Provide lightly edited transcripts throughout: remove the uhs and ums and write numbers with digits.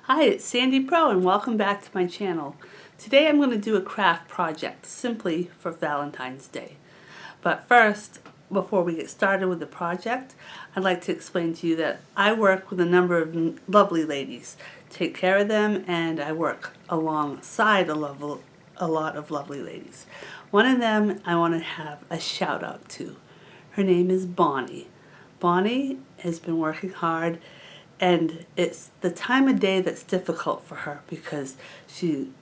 Hi, it's Sandy Pro and welcome back to my channel. Today I'm going to do a craft project simply for Valentine's Day. But first, before we get started with the project, I'd like to explain to you that I work with a number of lovely ladies, take care of them, and I work alongside a lot of lovely ladies. One of them I want to have a shout out to. Her name is Bonnie. Bonnie has been working hard, and it's the time of day that's difficult for her because she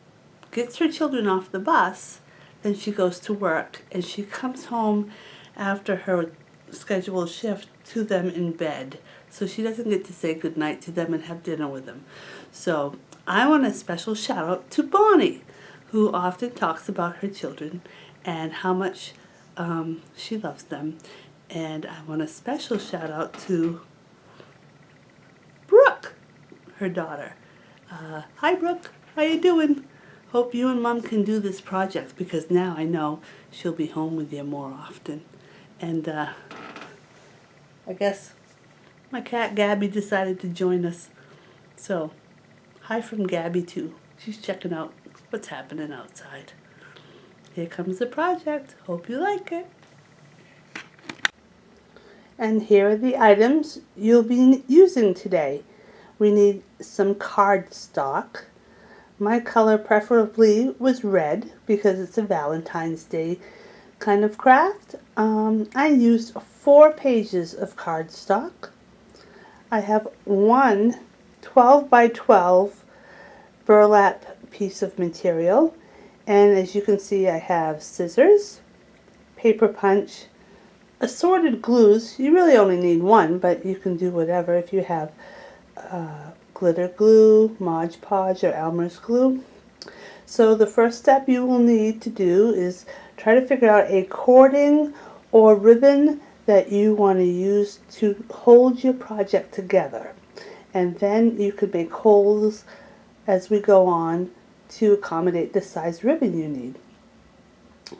gets her children off the bus, then she goes to work, and she comes home after her scheduled shift to them in bed. So she doesn't get to say goodnight to them and have dinner with them. So I want a special shout out to Bonnie, who often talks about her children and how much she loves them. And I want a special shout out to Brooke, her daughter. Hi Brooke, how you doing? Hope you and Mom can do this project because now I know she'll be home with you more often. And I guess my cat Gabby decided to join us. So, hi from Gabby too. She's checking out what's happening outside. Here comes the project. Hope you like it. And here are the items you'll be using today. We need some cardstock. My color preferably was red because it's a Valentine's Day kind of craft. I used 4 pages of cardstock. I have one 12 by 12 burlap piece of material. And as you can see, I have scissors, paper punch, assorted glues. You really only need one, but you can do whatever if you have glitter glue, Mod Podge, or Elmer's glue. So the first step you will need to do is try to figure out a cording or ribbon that you want to use to hold your project together. And then you could make holes as we go on to accommodate the size ribbon you need.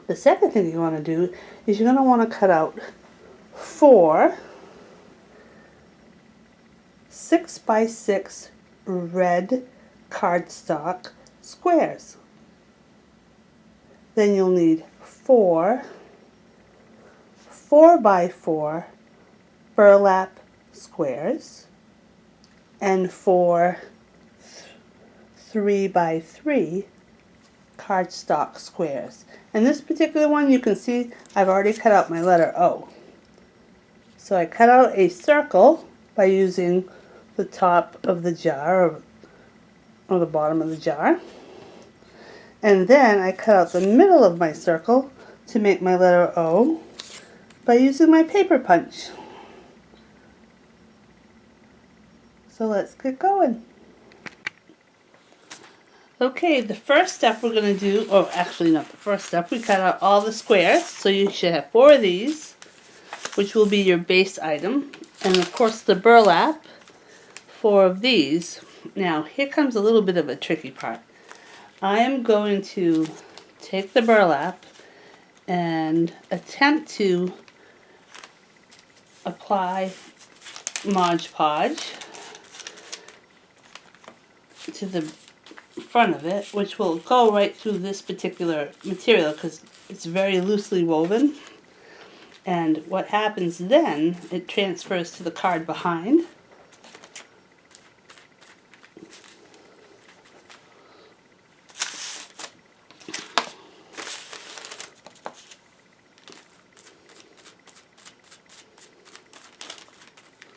The second thing you want to do is you're going to want to cut out 4 6 by 6 red cardstock squares. Then you'll need 4 4 by 4 burlap squares and 4 3 by 3 cardstock squares. And this particular one, you can see I've already cut out my letter O. So I cut out a circle by using the top of the jar or the bottom of the jar. And then I cut out the middle of my circle to make my letter O by using my paper punch. So let's get going. Okay, the first step we're going to do, or actually not the first step, we cut out all the squares. So you should have 4 of these, which will be your base item. And of course the burlap, 4 of these. Now here comes a little bit of a tricky part. I am going to take the burlap and attempt to apply Mod Podge to the front of it, which will go right through this particular material because it's very loosely woven. And what happens then, it transfers to the card behind.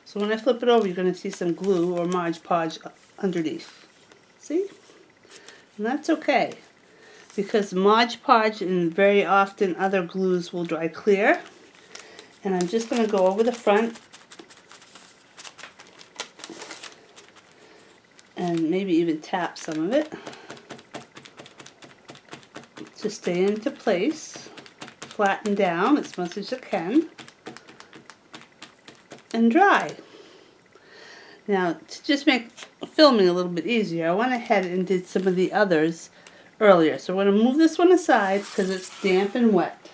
So when I flip it over, you're going to see some glue or Mod Podge underneath. See? And that's okay, because Mod Podge and very often other glues will dry clear. And I'm just going to go over the front and maybe even tap some of it to stay into place, flatten down as much as you can, and dry. Now, to just make filming a little bit easier, I went ahead and did some of the others earlier. So we're going to move this one aside because it's damp and wet.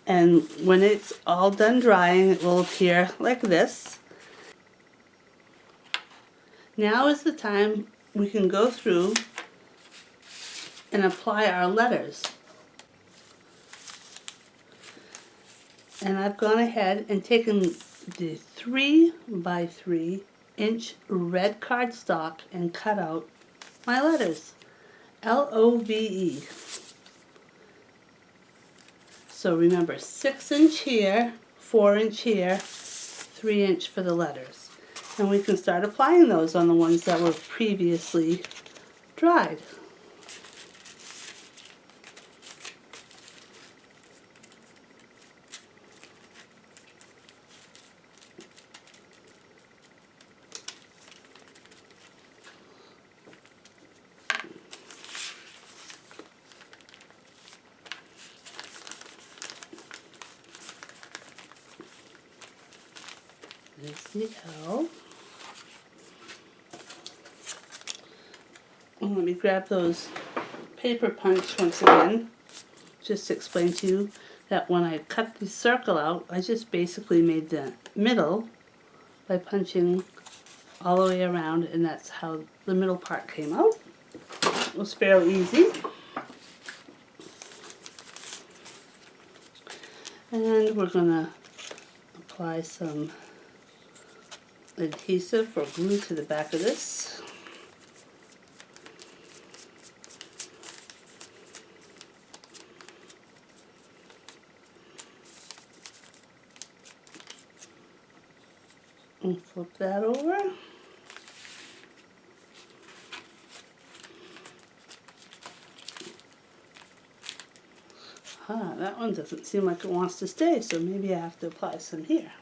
And when it's all done drying, it will appear like this. Now is the time we can go through and apply our letters. And I've gone ahead and taken the 3 by 3 inch red cardstock and cut out my letters. L-O-V-E. So remember, 6 inch here, 4 inch here, 3 inch for the letters. And we can start applying those on the ones that were previously dried. There's the L. And let me grab those paper punch once again. Just to explain to you that when I cut the circle out, I just basically made the middle by punching all the way around, and that's how the middle part came out. It was fairly easy. And we're going to apply some adhesive or glue to the back of this. And flip that over. That one doesn't seem like it wants to stay, so maybe I have to apply some here.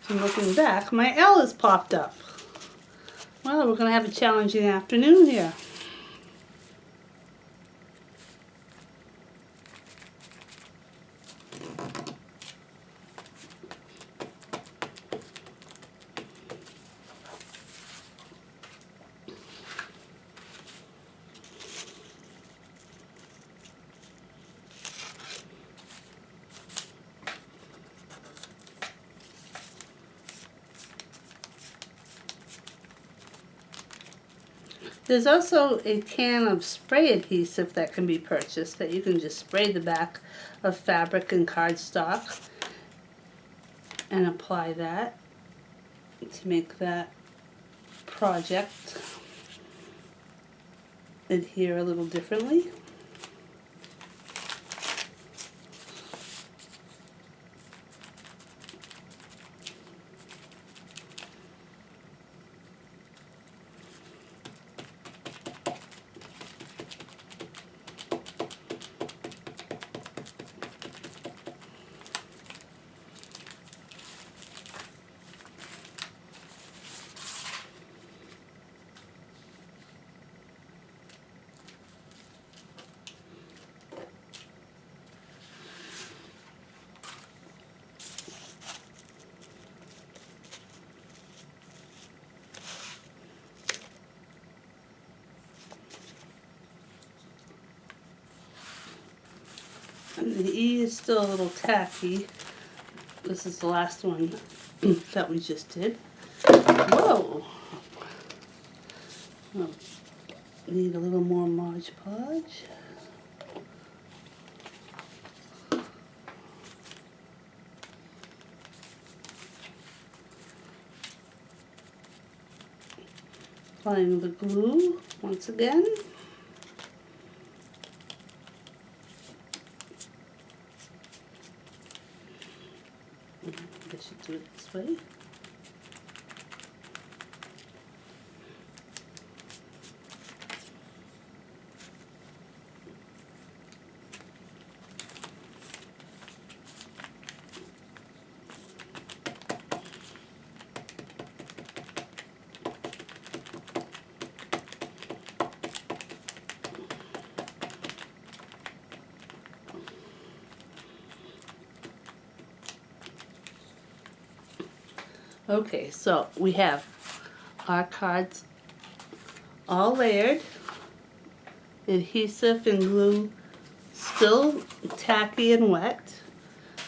So looking back, my L has popped up. Well, we're going to have a challenging afternoon here. There's also a can of spray adhesive that can be purchased that you can just spray the back of fabric and cardstock and apply that to make that project adhere a little differently. And the E is still a little tacky. This is the last one that we just did. Whoa! Oh, need a little more Mod Podge. Applying the glue once again. I should do it this way. Okay, so we have our cards all layered, adhesive and glue still tacky and wet.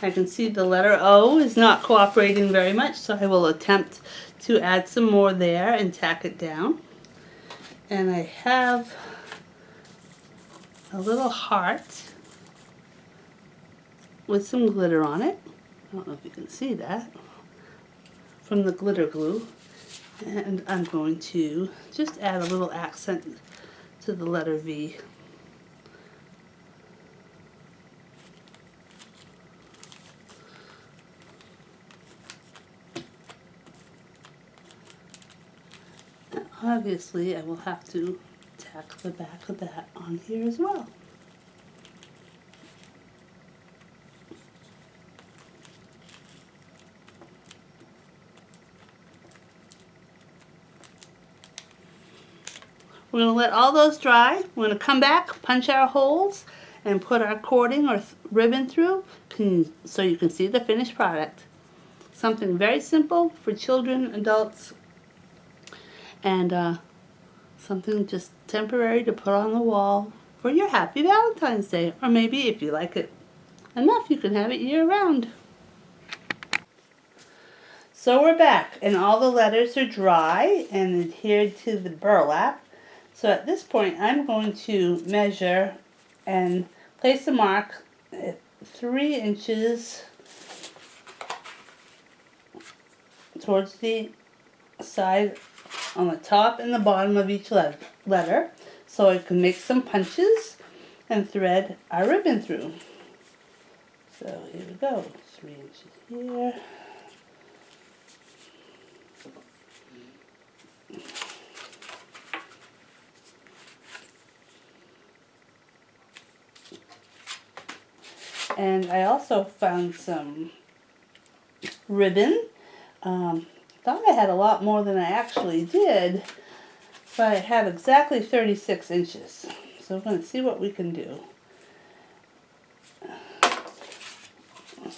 I can see the letter O is not cooperating very much, so I will attempt to add some more there and tack it down. And I have a little heart with some glitter on it. I don't know if you can see that from the glitter glue. And I'm going to just add a little accent to the letter V. And obviously I will have to tack the back of that on here as well. We're going to let all those dry. We're going to come back, punch our holes, and put our cording or ribbon through so you can see the finished product. Something very simple for children, adults, and something just temporary to put on the wall for your happy Valentine's Day. Or maybe if you like it enough, you can have it year-round. So we're back, and all the letters are dry and adhered to the burlap. So at this point, I'm going to measure and place a mark at 3 inches towards the side on the top and the bottom of each letter, so I can make some punches and thread our ribbon through. So here we go, 3 inches here. And I also found some ribbon. Thought I had a lot more than I actually did, but I have exactly 36 inches. So we're going to see what we can do.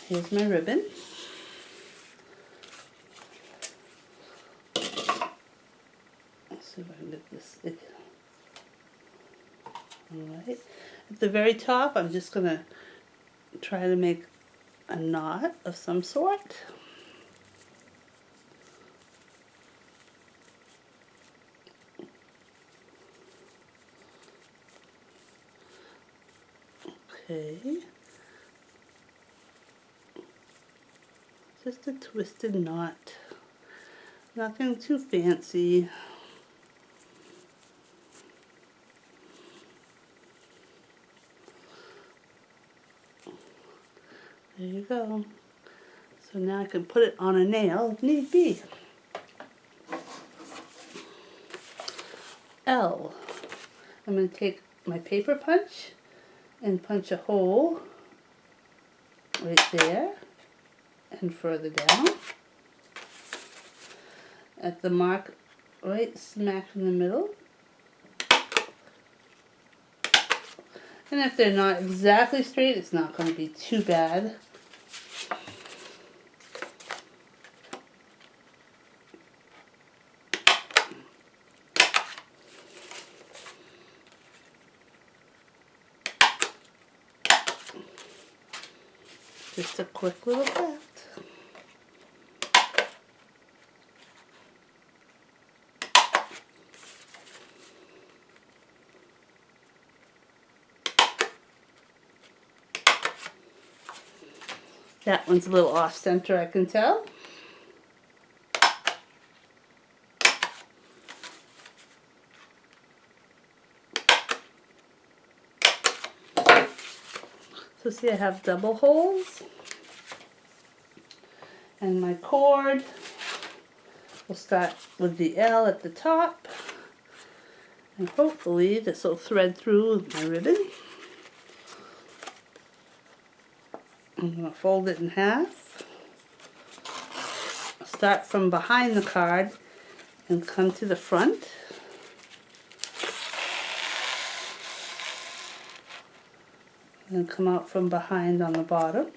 Here's my ribbon. Let's see if I can get this. Alright. At the very top, I'm just going to try to make a knot of some sort. Okay. Just a twisted knot. Nothing too fancy. There you go. So now I can put it on a nail if need be. L. I'm going to take my paper punch and punch a hole right there and further down at the mark right smack in the middle. And if they're not exactly straight, it's not going to be too bad. Just a quick little craft. That one's a little off center, I can tell. So see, I have double holes. And my cord, we'll start with the L at the top. And hopefully this will thread through with my ribbon. I'm going to fold it in half. I'll start from behind the card and come to the front. And come out from behind on the bottom.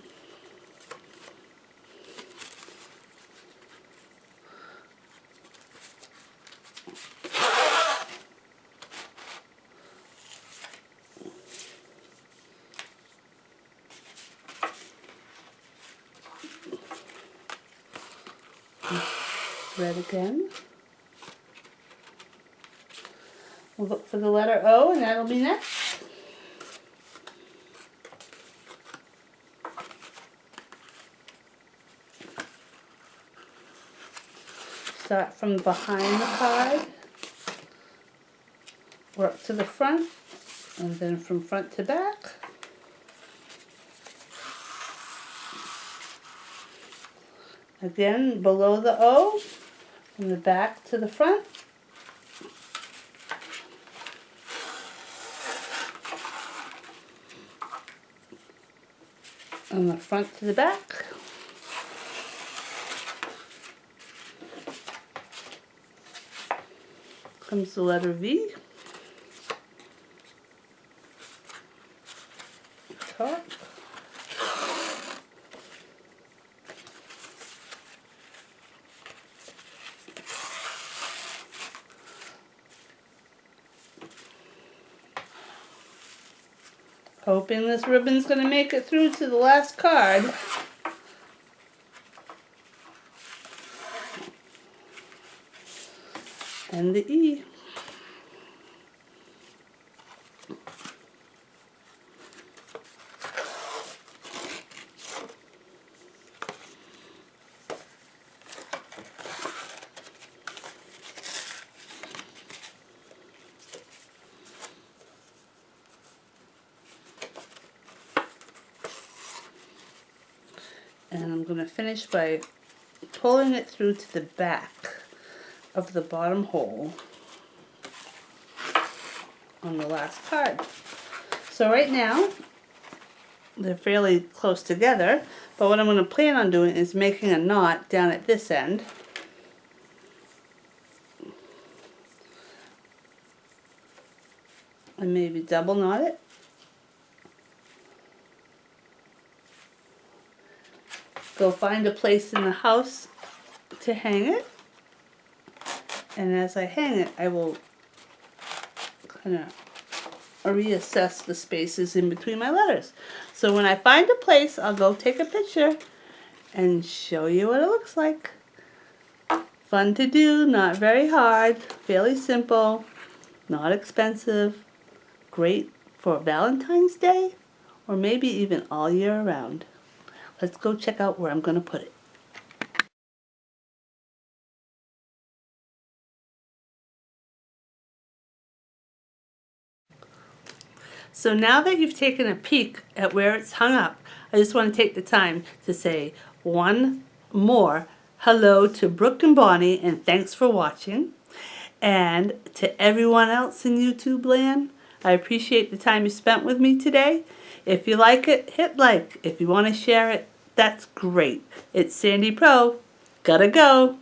Red again. We'll look for the letter O, and that'll be next. Start from behind the card, work to the front, and then from front to back. Again, below the O, from the back to the front. And the front to the back. Comes the letter V. Top. Hoping this ribbon's going to make it through to the last card. And the E. And I'm going to finish by pulling it through to the back of the bottom hole on the last card. So right now, they're fairly close together, but what I'm going to plan on doing is making a knot down at this end. And maybe double knot it. Go find a place in the house to hang it. And as I hang it, I will kind of reassess the spaces in between my letters. So when I find a place, I'll go take a picture and show you what it looks like. Fun to do, not very hard, fairly simple, not expensive, great for Valentine's Day or maybe even all year round. Let's go check out where I'm going to put it. So now that you've taken a peek at where it's hung up, I just want to take the time to say one more hello to Brooke and Bonnie, and thanks for watching. And to everyone else in YouTube land, I appreciate the time you spent with me today. If you like it, hit like. If you want to share it, that's great. It's Sandy Pro. Gotta go.